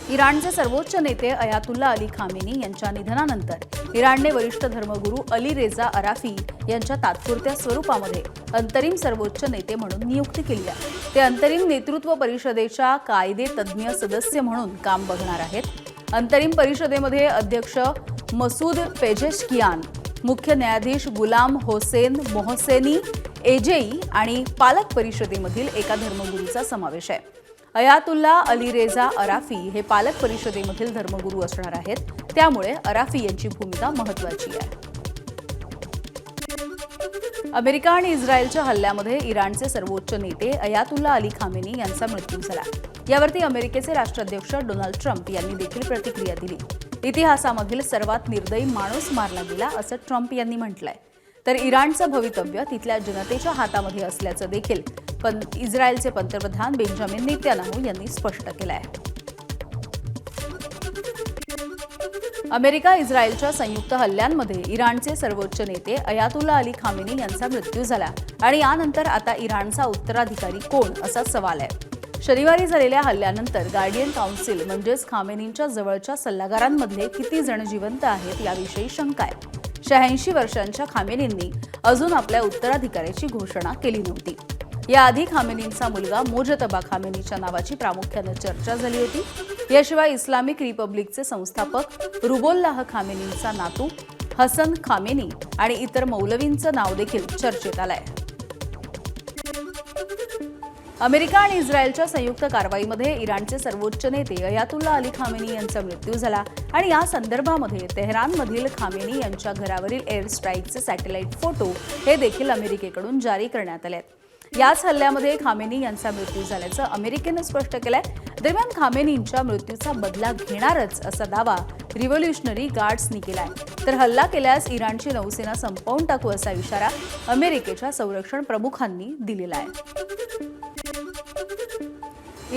इराणचे सर्वोच्च नेते अयातुल्ला अली खामेनी यांच्या निधनानंतर इराणने वरिष्ठ धर्मगुरू अली रेजा अराफी यांच्या तात्पुरत्या स्वरूपामध्ये अंतरिम सर्वोच्च नेते म्हणून नियुक्ती केली आहे. ते अंतरिम नेतृत्व परिषदेच्या कायदे तज्ज्ञ सदस्य म्हणून काम बघणार आहेत. अंतरिम परिषदेमध्ये अध्यक्ष मसूद पेजेशकियान, मुख्य न्यायाधीश गुलाम होसेन मोहसेनी एजेई आणि पालक परिषदेमधील एका धर्मगुरूचा समावेश आहे. अयातुल्ला अली रेजा अराफी हे पालक परिषदेमधील धर्मगुरू असणार आहेत. त्यामुळे अराफी यांची भूमिका महत्त्वाची आहे. अमेरिका आणि इस्रायलच्या हल्ल्यामध्ये इराणचे सर्वोच्च नेते अयातुल्ला अली खामेनी यांचा मृत्यू झाला. यावरती अमेरिकेचे राष्ट्राध्यक्ष डोनाल्ड ट्रम्प यांनी देखील प्रतिक्रिया दिली. इतिहासामधील सर्वात निर्दयी माणूस मारला गेला असं ट्रम्प यांनी म्हटलंय. तर इराणचं भवितव्य तिथल्या जनतेच्या हातामध्ये असल्याचं देखील इस्रायलचे पंतप्रधान बेंजामिन नेतन्याहू यांनी स्पष्ट केलं आहे. अमेरिका इस्रायलच्या संयुक्त हल्ल्यांमध्ये इराणचे सर्वोच्च नेते अयातुल्ला अली खामेनी यांचा मृत्यू झाला आणि यानंतर आता इराणचा उत्तराधिकारी कोण असा सवाल आहे. शनिवारी झालेल्या हल्ल्यानंतर गार्डियन काउन्सिल म्हणजेच खामेनींच्या जवळच्या सल्लागारांमधले किती जण जिवंत आहेत याविषयी शंका आहे. 86 वर्षांच्या खामेनींनी अजून आपल्या उत्तराधिकाऱ्याची घोषणा केली नव्हती. याआधी खामेनींचा मुलगा मोजतबा खामेनीच्या नावाची प्रामुख्याने चर्चा झाली होती. याशिवाय इस्लामिक रिपब्लिकचे संस्थापक रुबोल्लाह खामेनींचा नातू हसन खामेनी आणि इतर मौलवींचं नाव देखील चर्चेत आलंय. अमेरिका आणि इस्रायलच्या संयुक्त कारवाईमध्ये इराणचे सर्वोच्च नेते अयातुल्ला अली खामेनी यांचा मृत्यू झाला आणि या संदर्भामध्ये तेहरानमधील खामेनी यांच्या घरावरील एअर स्ट्राईकचे सॅटेलाईट फोटो हे देखील अमेरिकेकडून जारी करण्यात आले. याच हल्ल्यामध्ये खामेनी यांचा मृत्यू झाल्याचं अमेरिकेनं स्पष्ट केलंय. दरम्यान खामेनींच्या मृत्यूचा बदला घेणारच असा दावा रिव्होल्युशनरी गार्ड्सनी केलाय. तर हल्ला केल्यास इराणची नौसेना संपवून टाकू असा इशारा अमेरिकेच्या संरक्षण प्रमुखांनी दिलेला आहे.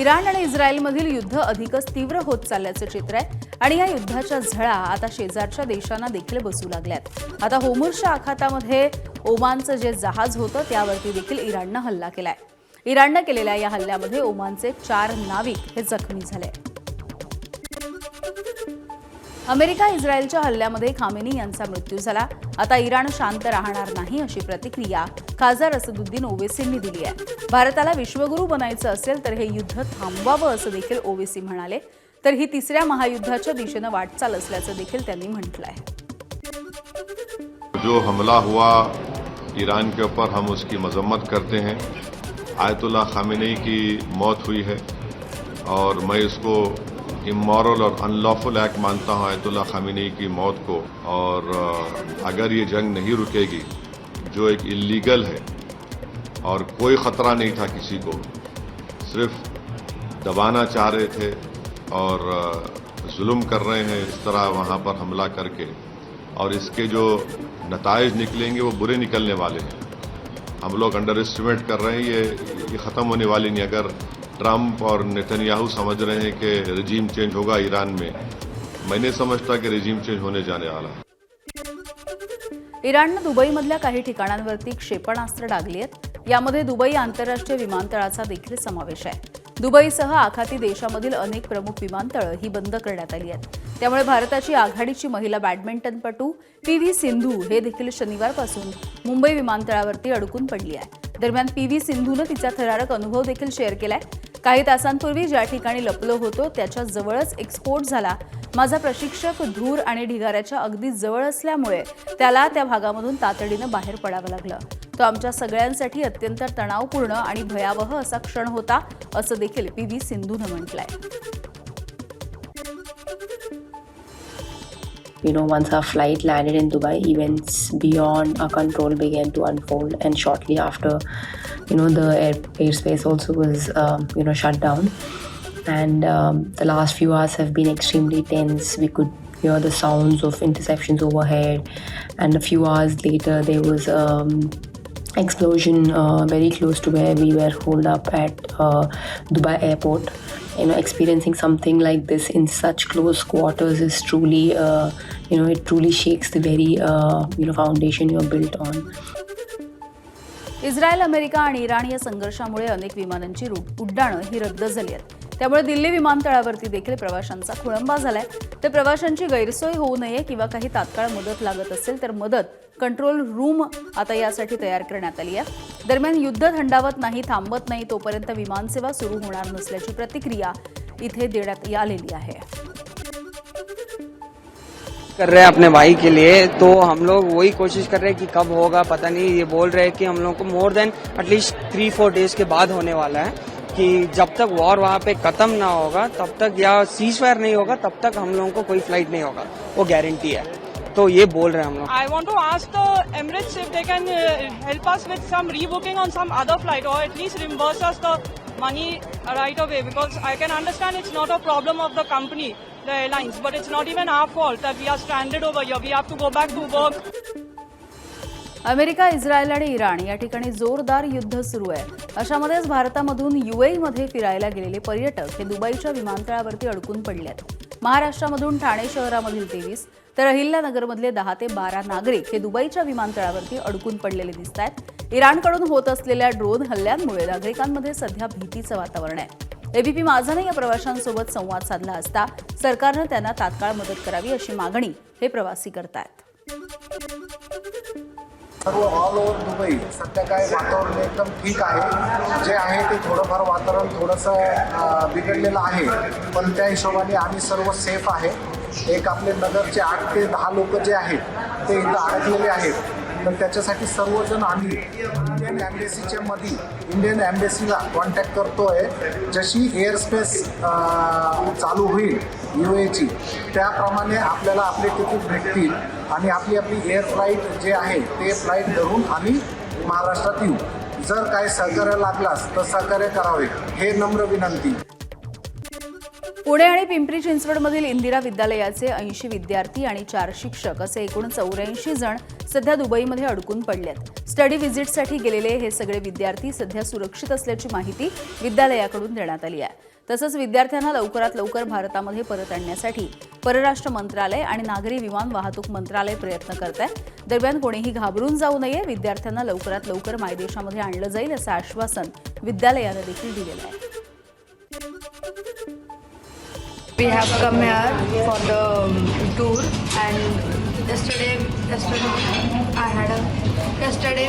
इराण आणि इस्रायलमधील युद्ध अधिकच तीव्र होत चालल्याचं चित्र आहे आणि या युद्धाच्या झळा आता शेजारच्या देशांना देखील बसू लागल्यात. आता होर्मुझच्या आखातामध्ये ओमानचं जे जहाज होतं त्यावरती देखील इराणनं हल्ला केलाय. इराणनं केलेल्या या हल्ल्यामध्ये ओमानचे 4 नाविक हे जखमी झाले. अमेरिका इस्रायलच्या हल्ल्यामध्ये खामेनी यांचा मृत्यू झाला. आता इराण शांत राहणार नाही अशी प्रतिक्रिया खासदार असदुद्दीन ओवेसींनी दिली आहे. भारताला विश्वगुरू बनायचं असेल तर हे युद्ध थांबवावं असं देखील ओवेसी म्हणाले. तर ही तिसऱ्या महायुद्धाच्या दिशेनं वाटचाल असल्याचं देखील त्यांनी म्हटलं आहे. जो हमला हुआ ईरान के ऊपर हम उसकी मजम्मत करते हैं. आयतुल्ला खामेनी की मौत हुई है और मैं इसको इमोरल और अनलॉफुल एक्ट मानता हूं आयतुल्ला खामेनी की मौत को. और अगर ये जंग नहीं रुकेगी जो एक इलीगल है और कोई ख़तरा नहीं था किसी को, सिर्फ दबाना चाह रहे थे और जुल्म कर रहे हैं इस तरह वहाँ पर हमला करके, और इसके जो नताइज निकलेंगे वो बुरे निकलने वाले हैं. हम लोग अंडर एस्टिमेट कर रहे हैं ये ख़त्म होने वाली नहीं. अगर ट्रम्प और नेतन्याहू समझ रहे हैं कि रिजीम चेंज होगा ईरान में, मैं नहीं समझता कि रिजीम चेंज होने जाने वाला है. इराणनं दुबईमधल्या काही ठिकाणांवरती क्षेपणास्त्र डागली आहेत. यामध्ये दुबई आंतरराष्ट्रीय विमानतळाचा देखील समावेश आहे. दुबईसह आखाती देशामधील अनेक प्रमुख विमानतळं ही बंद करण्यात आली आहेत. त्यामुळे भारताची आघाडीची महिला बॅडमिंटनपटू PV सिंधू हे देखील शनिवारपासून मुंबई विमानतळावरती अडकून पडली आहे. दरम्यान PV सिंधूनं तिचा थरारक अनुभव देखील शेअर केलाय. काही तासांपूर्वी ज्या ठिकाणी लपलो होतो त्याच्या जवळच एक स्फोट झाला. माझा प्रशिक्षक धूर आणि ढिगाऱ्याच्या अगदी जवळ असल्यामुळे त्याला त्या भागामधून तातडीनं बाहेर पडावं लागलं. तो आमच्या सगळ्यांसाठी अत्यंत तणावपूर्ण आणि भयावह असा क्षण होता असं देखील PV सिंधूनं म्हटलंय. Once our flight landed in Dubai, events beyond our control began to unfold, and shortly after, the airspace also was, shut down. And the last few hours have been extremely tense. We could hear the sounds of interceptions overhead, and a few hours later, there was explosion very close to where we were holed up at Dubai airport. Experiencing something like this in such close quarters is truly, it truly shakes the very, foundation you're built on. Israel, America आणि Iran या संघर्षामुळे अनेक विमानांची उड्डाणं ही रद्द झाली आहेत. त्यामुळे दिल्ली विमानतळावरती देखील प्रवाशांचा खोळंबा झालाय। तर प्रवाशांची गैरसोय होऊ नये किंवा काही तात्काळ मदत लागत असेल तर मदत कंट्रोल रूम आता यासाठी तयार करण्यात आली आहे। दरम्यान युद्ध थंडावत नाही, थांबत नाही तोपर्यंत विमानसेवा सुरू होणार नसल्याची प्रतिक्रिया इथे देण्यात आलेली आहे। कर रहे हैं अपने भाई के लिए, तो हम लोग वही कोशिश कर रहे हैं कि कब होगा पता नहीं। ये बोल रहे हैं कि हम लोग को मोर देन एटलीस्ट 3-4 डेज के बाद होने वाला है, कि जब तक वॉर वहाँ पे खत्म ना होगा तब तक, या सीज फायर नहीं होगा तब तक हम लोगों को कोई फ्लाइट नहीं होगा, वो गारंटी है। तो ये बोल रहे हैं हम लोग। I want to ask the Emirates if they can help us with some rebooking on some other flight, or at least reimburse us the money right away, because I can understand it's not a problem of the company, the airlines, but it's not even our fault that we are stranded over here. We have to go back to work. America, Israel आणि Iran या ठिकाणी जोरदार युद्ध सुरू आहे। अशामध्येच भारतामधून UAE फिरायला गेलेले पर्यटक हे दुबईच्या विमानतळावरती अडकून पडले आहेत। महाराष्ट्रामधून ठाणे शहरामधील 23 तर अहिल्यानगरमधले 10 ते 12 नागरिक हे दुबईच्या विमानतळावरती अडकून पडलेले दिसत आहेत। इराणकडून होत असलेल्या ड्रोन हल्ल्यांमुळे नागरिकांमध्ये सध्या भीतीचं वातावरण आहे। एबीपी माझाने या प्रवाशांसोबत संवाद साधला असता सरकारनं त्यांना तात्काळ मदत करावी अशी मागणी हे प्रवासी करतायत। सर्व ऑल ओव्हर दुबई सध्या काय वातावरण एकदम ठीक आहे। जे आहे ते थोडंफार वातावरण थोडंसं बिघडलेलं आहे, पण त्या हिशोबाने आम्ही सर्व सेफ आहे। एक आपले नगरचे 8 ते 10 लोक जे आहेत ते इथं अडकलेले आहेत, तर त्याच्यासाठी सर्वजण आम्ही इंडियन एम्बेसीला कॉन्टॅक्ट करतोय। जशी एअर स्पेस चालू होईल UAEची, त्याप्रमाणे आपल्याला आपले तिकीट भेटतील आणि आपली एअर फ्लाईट जे आहे ते फ्लाईट धरून आम्ही महाराष्ट्रात येऊ। जर काय सहकार्य लागलास तर सहकार्य करावे, हे नम्र विनंती। पुणे आणि पिंपरी चिंचवडमधील इंदिरा विद्यालयाचे 80 विद्यार्थी आणि 4 शिक्षक असे एकूण 84 जण सध्या दुबईमध्ये अडकून पडलेत। स्टडी व्हिजिटसाठी गेलेले हे सगळे विद्यार्थी सध्या सुरक्षित असल्याची माहिती विद्यालयाकडून देण्यात आली आहे। तसंच विद्यार्थ्यांना लवकरात लवकर भारतामध्ये परत आणण्यासाठी परराष्ट्र मंत्रालय आणि नागरी विमान वाहतूक मंत्रालय प्रयत्न करत आहे। दरम्यान कोणीही घाबरून जाऊ नये, विद्यार्थ्यांना लवकरात लवकर मायदेशामध्ये आणलं जाईल असं आश्वासन विद्यालयानं देखील दिलेलं आहे। We have come here for the tour, and yesterday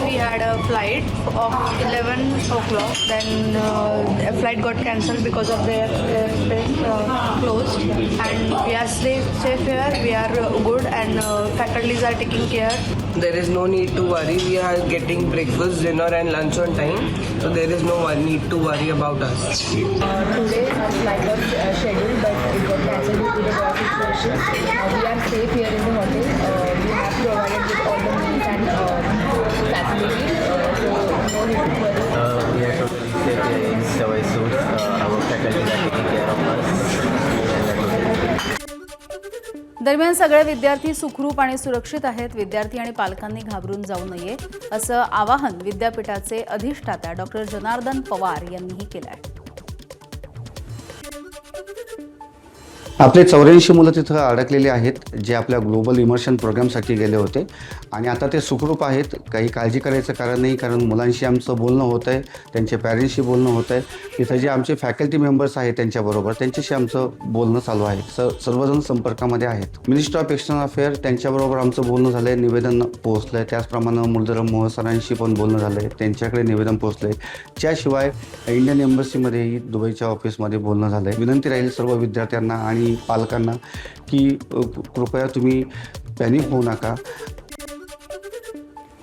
we had a flight of 11 o'clock. Then a flight got cancelled because of their airspace closed, and we are safe here. We are good, and faculties are taking care. There is no need to worry. We are getting breakfast, dinner and lunch on time, so there is no need to worry about us. Today our flight was scheduled, but it got cancelled due to the war situation. We are safe here in the hotel. We have provided with all the meals and facilities, so no need to worry. We are totally safe here in Sawai Sood. Our faculty are taking care of us. दरम्यान सगळे विद्यार्थी सुखरूप आणि सुरक्षित आहेत। विद्यार्थी आणि पालकांनी घाबरून जाऊ नये असं आवाहन विद्यापीठाचे अधिष्ठाता डॉक्टर जनार्दन पवार यांनीही केलं आहे। आपले 84 मुलं तिथं अडकलेले आहेत, जे आपल्या ग्लोबल इमर्शन प्रोग्रामसाठी गेले होते आणि आता ते सुखरूप आहेत। काही काळजी करायचं कारण नाही, कारण मुलांशी आमचं बोलणं होतं आहे, त्यांच्या पॅरेंट्सशी बोलणं होतं आहे। तिथं जे आमचे फॅकल्टी मेंबर्स आहेत त्यांच्याबरोबर त्यांच्याशी आमचं बोलणं चालू आहे। सर्वजण संपर्कामध्ये आहेत। मिनिस्टर ऑफ एक्सटर्नल अफेअर त्यांच्याबरोबर आमचं बोलणं झालं आहे, निवेदन पोहोचलं आहे। त्याचप्रमाणे मुलधरम मोह सरांशी पण बोलणं झालं आहे, त्यांच्याकडे निवेदन पोहोचलं आहे। त्याशिवाय इंडियन एम्बसीमध्येही दुबईच्या ऑफिसमध्ये बोलणं झालं आहे। विनंती राहील सर्व विद्यार्थ्यांना आणि पालकांना की कृपया तुम्ही पॅनिक होऊ नका।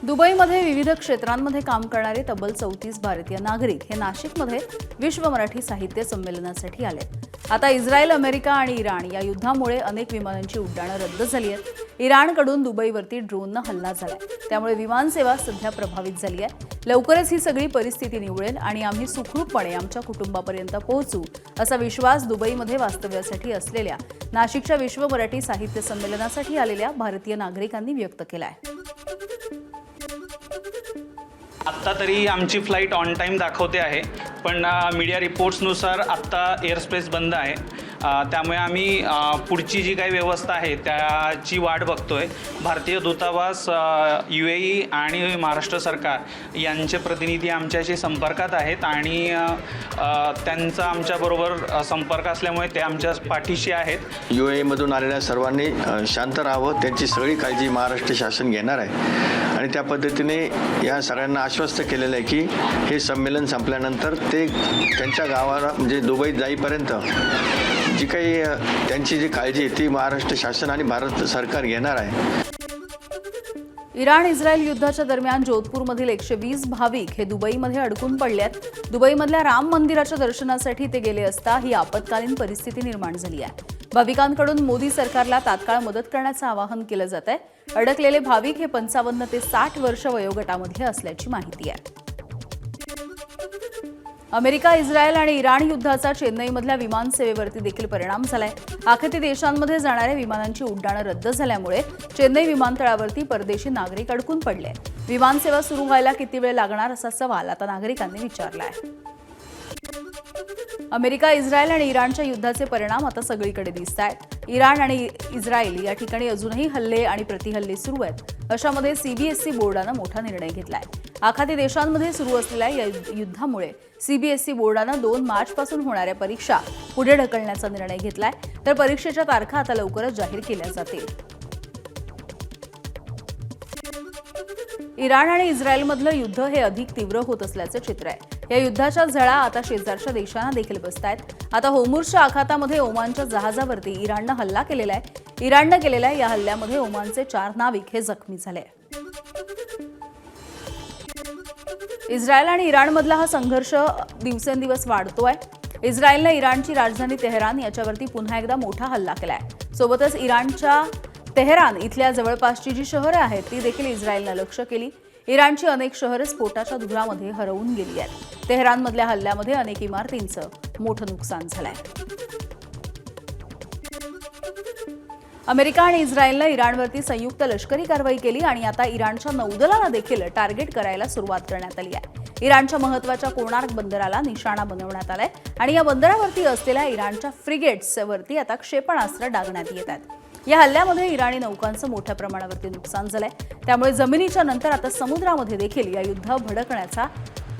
दुबईमध्ये विविध क्षेत्रांमध्ये काम करणारे तब्बल 34 भारतीय नागरिक हे नाशिकमध्ये विश्व मराठी साहित्य संमेलनासाठी आले। आता इस्रायल, अमेरिका आणि इराण या युद्धामुळे अनेक विमानांची उड्डाणं रद्द झाली आहेत। इराणकडून दुबईवरती ड्रोननं हल्ला झालाय, त्यामुळे विमानसेवा सध्या प्रभावित झाली आहे। लवकरच ही सगळी परिस्थिती निवळेल आणि आम्ही सुखरूपपणे आमच्या कुटुंबापर्यंत पोहोचू असा विश्वास दुबईमध्ये वास्तव्यासाठी असलेल्या नाशिकच्या विश्व मराठी साहित्य संमेलनासाठी आलेल्या भारतीय नागरिकांनी व्यक्त केला आहे। आत्ता तरी आमची फ्लाईट ऑन टाईम दाखवते आहे, पण मीडिया रिपोर्ट्सनुसार आत्ता एअरस्पेस बंद आहे त्यामुळे आम्ही पुढची जी काही व्यवस्था आहे त्याची वाट बघतोय. भारतीय दूतावास, UAE आणि महाराष्ट्र सरकार यांचे प्रतिनिधी आमच्याशी संपर्कात आहेत आणि त्यांचा आमच्याबरोबर संपर्क असल्यामुळे ते आमच्या पाठीशी आहेत. UAEमधून आलेल्या सर्वांनी शांत राहावं, त्यांची सगळी काळजी महाराष्ट्र शासन घेणार आहे आणि त्या पद्धतीने या सगळ्यांना आश्वस्त केलेलं आहे की हे संमेलन संपल्यानंतर ते त्यांच्या गावाला म्हणजे दुबईत जाईपर्यंत जी काही त्यांची जी काळजी आहे ती महाराष्ट्र शासन आणि भारत सरकार घेणार आहे. इराण इस्रायल युद्धाच्या दरम्यान जोधपूरमधील 120 भाविक हे दुबईमध्ये अडकून पडल्यात. दुबईमधल्या राम मंदिराच्या दर्शनासाठी ते गेले असता ही आपत्कालीन परिस्थिती निर्माण झाली आहे. भाविकांकडून मोदी सरकारला तात्काळ मदत करण्याचं आवाहन केलं जात आहे. अडकलेले भाविक हे 55 ते 60 वर्ष वयोगटामधले असल्याची माहिती आहे. अमेरिका, इस्रायल आणि इराण युद्धाचा चेन्नईमधल्या विमानसेवेवरती देखील परिणाम झालाय. आखाती देशांमध्ये जाणाऱ्या विमानांची उड्डाणं रद्द झाल्यामुळे चेन्नई विमानतळावरती परदेशी नागरिक अडकून पडले. विमानसेवा सुरू व्हायला किती वेळ लागणार असा सवाल आता नागरिकांनी विचारला आहे. अमेरिका, इस्रायल आणि इराणच्या युद्धाचे परिणाम आता सगळीकडे दिसत आहेत. इराण आणि इस्रायल या ठिकाणी अजूनही हल्ले आणि प्रतिहल्ले सुरू आहेत. अशामध्ये CBSE बोर्डानं मोठा निर्णय घेतलाय. आखाती देशांमध्ये सुरू असलेल्या या युद्धामुळे CBSE बोर्डानं 2 मार्चपासून होणाऱ्या परीक्षा पुढे ढकलण्याचा निर्णय घेतलाय. तर परीक्षेच्या तारखा आता लवकरच जाहीर केल्या जातील. इराण आणि इस्रायलमधलं युद्ध हे अधिक तीव्र होत असल्याचं चित्र आहे. या युद्धाच्या झळा आता शेजारच्या देशांना देखील बसतायत. आता होर्मुझच्या आखातामध्ये ओमानच्या जहाजावरती इराणनं हल्ला केलेला आहे. इराणनं केलेल्या या हल्ल्यामध्ये ओमानचे 4 नाविक हे जखमी झाले. इस्रायल आणि इराणमधला हा संघर्ष दिवसेंदिवस वाढतोय. इस्रायलनं इराणची राजधानी तेहरान याच्यावरती पुन्हा एकदा मोठा हल्ला केलाय. सोबतच इराणच्या तेहरान इथल्या जवळपासची जी शहरं आहेत ती देखील इस्रायलनं लक्ष्य केली. इराणची अनेक शहरं स्फोटाच्या धुरामध्ये हरवून गेली आहेत. तेहरानमधल्या हल्ल्यामध्ये अनेक इमारतींचं मोठं नुकसान झालंय. अमेरिका आणि इस्रायलनं इराणवरती संयुक्त लष्करी कारवाई केली आणि आता इराणच्या नौदलाला देखील टार्गेट करायला सुरुवात करण्यात आली आहे. इराणच्या महत्त्वाच्या कोणार्क बंदराला निशाणा बनवण्यात आलाय आणि या बंदरावरती असलेल्या इराणच्या फ्रिगेट्सवरती आता क्षेपणास्त्र डागण्यात येत आहेत. या हल्ल्यामध्ये इराणी नौकांचं मोठ्या प्रमाणावरती नुकसान झालंय. त्यामुळे जमिनीच्या नंतर आता समुद्रामध्ये देखील या युद्ध भडकण्याचा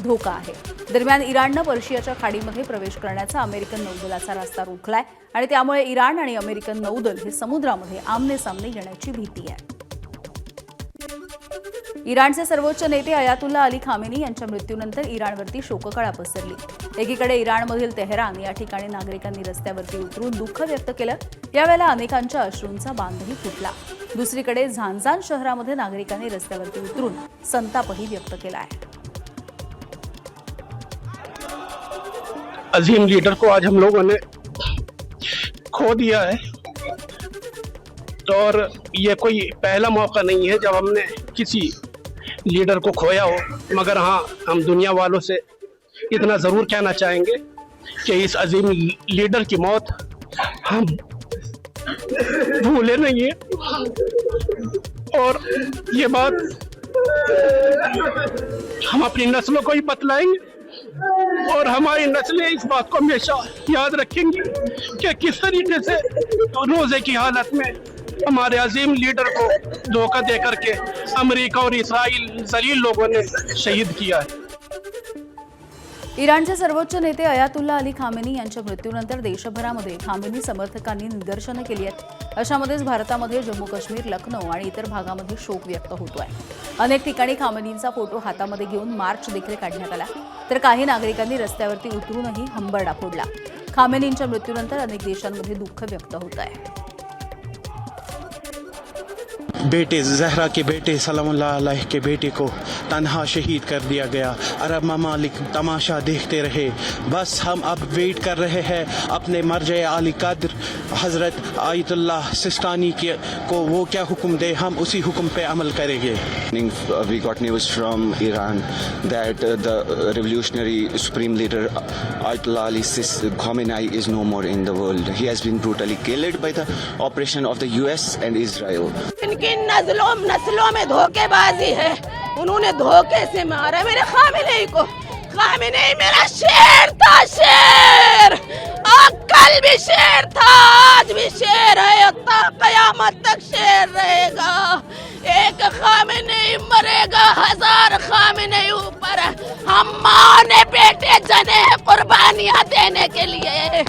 धोका आहे. दरम्यान इराणनं पर्शियाच्या खाडीमध्ये प्रवेश करण्याचा अमेरिकन नौदलाचा रस्ता रोखलाय आणि त्यामुळे इराण आणि अमेरिकन नौदल हे समुद्रामध्ये आमने सामने येण्याची भीती आहे. इराणचे सर्वोच्च नेते अयातुल्ला अली खामेनी यांच्या मृत्यूनंतर इराणवरती शोककळा पसरली. एकीकडे इराणमधील तेहरान या ठिकाणी नागरिकांनी रस्त्यावरती उतरून दुःख व्यक्त केलं. यावेळेला अनेकांच्या अश्रूंचा बांधही फुटला. दुसरीकडे झांझान शहरामध्ये नागरिकांनी रस्त्यावरती उतरून संतापही व्यक्त केला आहे. अजीम लीडर को आज हम लोगों ने खो दिया है और ये कोई पहला मौका नहीं है जब हमने किसी लीडर को खोया हो, मगर हाँ हम दुनिया वालों से इतना ज़रूर कहना चाहेंगे कि इस अजीम लीडर की मौत हम भूले नहीं है और ये बात हम अपनी नस्लों को ही बतलाएंगे और हमारी नस्लें इस बात को हमेशा याद रखेंगी कि किस तरीके से रोज़े की हालत में हमारे अजीम लीडर को धोखा दे करके अमेरिका और इस्राइल जलील लोगों ने शहीद किया है. इराणचे सर्वोच्च नेते अयातुल्ला अली खामेनी यांच्या मृत्यूनंतर देशभरामध्ये खामेनी समर्थकांनी निदर्शनं केली आहेत. अशामध्येच भारतामध्ये जम्मू काश्मीर, लखनौ आणि इतर भागामध्ये शोक व्यक्त होतोय. अनेक ठिकाणी खामेनींचा फोटो हातामध्ये घेऊन मार्च देखील काढण्यात आला. तर काही नागरिकांनी रस्त्यावरती उतरूनही हंबरडा फोडला. खामेनींच्या मृत्यूनंतर अनेक देशांमध्ये दुःख व्यक्त होत आहे. बेटे जहरा के बेटे सलामुल्लाह अलैह के बेटे को तन्हा शहीद कर दिया गया. अरब ममालिक तमाशा देखते रहे. बस हम अब वेट कर रहे हैं अपने मर्जे आली कद्र हज़रत आयतुल्लाह सिस्तानी को वो क्या हुक्म दे हम उसी हुक्म पे अमल करेंगे. We got news from Iran that the revolutionary supreme leader Ayatollah Ali Khamenei is no more in the world. He has been brutally killed by the operation of the US and Israel. इनकी नस्लों में धोखेबाजी है. उन्होंने धोखे से मारा मेरे Khamenei को. खामेनेई मेरा शेर था, शेर. कल भी शेर था, आज भी शेर है, कयामत तक शेर रहेगा। एक खामेनेई मरेगा, 1000 खामेनेई ऊपर। हम माँ ने बेटे जने हैं कुर्बानियां देने के लिए।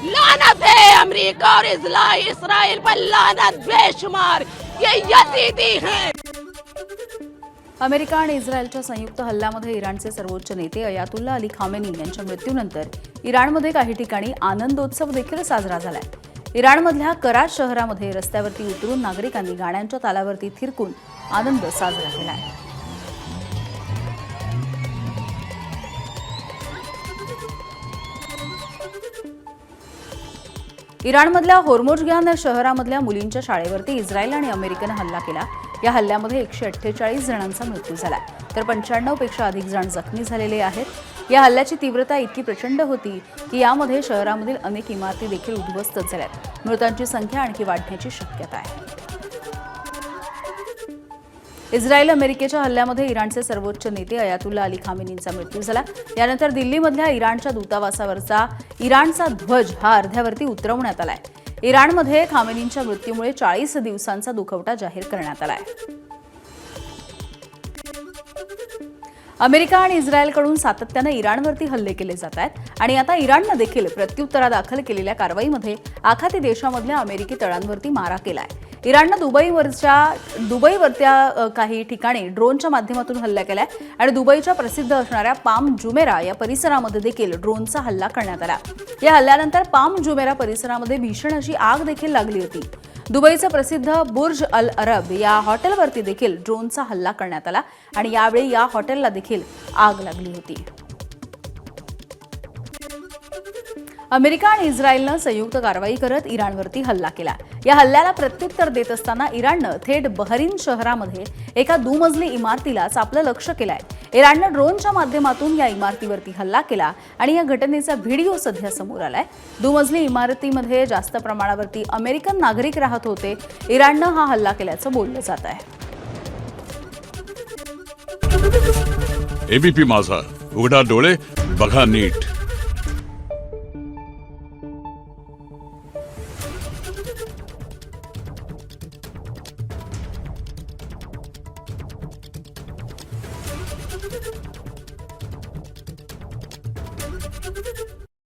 लानत है अमेरिका और इस्राइल पर, लानत बेशुमार। ये यजीदी हैं। अमेरिका आणि इस्रायलच्या संयुक्त हल्ल्यामध्ये इराणचे सर्वोच्च नेते अयातुल्ला अली खामेनी यांच्या मृत्यूनंतर इराणमध्ये काही ठिकाणी आनंदोत्सव देखील साजरा झालाय। इराणमधल्या कराच शहरामध्ये रस्त्यावरती उतरून नागरिकांनी गाण्यांच्या तालावरती थिरकून आनंद साजरा केलाय। इराणमधल्या होर्मोजगान शहरामधल्या मुलींच्या शाळेवरती इस्रायल आणि अमेरिकेनं हल्ला केला। या हल्ल्यामध्ये 148 जणांचा मृत्यू झाला, तर 95 पेक्षा अधिक जण जखमी झालेले आहेत। या हल्ल्याची तीव्रता इतकी प्रचंड होती की यामध्ये शहरामधील अनेक इमारती देखील उद्ध्वस्त झाल्यात। मृतांची संख्या आणखी वाढण्याची शक्यता आहे। इस्रायल अमेरिकेच्या हल्ल्यामध्ये इराणचे सर्वोच्च नेते अयातुल्ला अली खामेनींचा मृत्यू झाला। यानंतर दिल्लीमधल्या इराणच्या दूतावासावरचा इराणचा ध्वज हा अर्ध्यावरती उतरवण्यात आलाय। इराणमध्ये खामेनींच्या मृत्यूमुळे 40 दिवसांचा दुखवटा जाहीर करण्यात आलाय। अमेरिका आणि इस्रायलकडून सातत्यानं इराणवरती हल्ले केले जात आहेत आणि आता इराणनं देखील प्रत्युत्तरादाखल केलेल्या कारवाईमध्ये आखाती देशामधल्या अमेरिकी तळांवरती मारा केलाय। इराणनं दुबईवरच्या काही ठिकाणी ड्रोनच्या माध्यमातून हल्ला केलाय आणि दुबईच्या प्रसिद्ध असणाऱ्या पाम जुमेरा या परिसरामध्ये देखील ड्रोनचा हल्ला करण्यात आला। या हल्ल्यानंतर पाम जुमेरा परिसरामध्ये भीषण अशी आग देखील लागली होती। दुबईचं प्रसिद्ध बुर्ज अल अरब या हॉटेलवरती देखील ड्रोनचा हल्ला करण्यात आला आणि यावेळी या हॉटेलला देखील आग लागली होती। अमेरिका आणि इस्रायलनं संयुक्त कारवाई करत इराणवरती हल्ला केला। या हल्ल्याला प्रत्युत्तर देत असताना इराणनं थेट बहरीन शहरामध्ये एका दुमजली इमारतीलाच आपलं लक्ष केलंय। इराणनं ड्रोनच्या माध्यमातून या इमारतीवरती हल्ला केला आणि या घटनेचा व्हिडिओ सध्या समोर आलाय। दुमजली इमारतीमध्ये जास्त प्रमाणावरती अमेरिकन नागरिक राहत होते। इराणनं हा हल्ला केल्याचं बोललं जात आहे। एबीपी माझा, उघडा डोळे बघा नीट।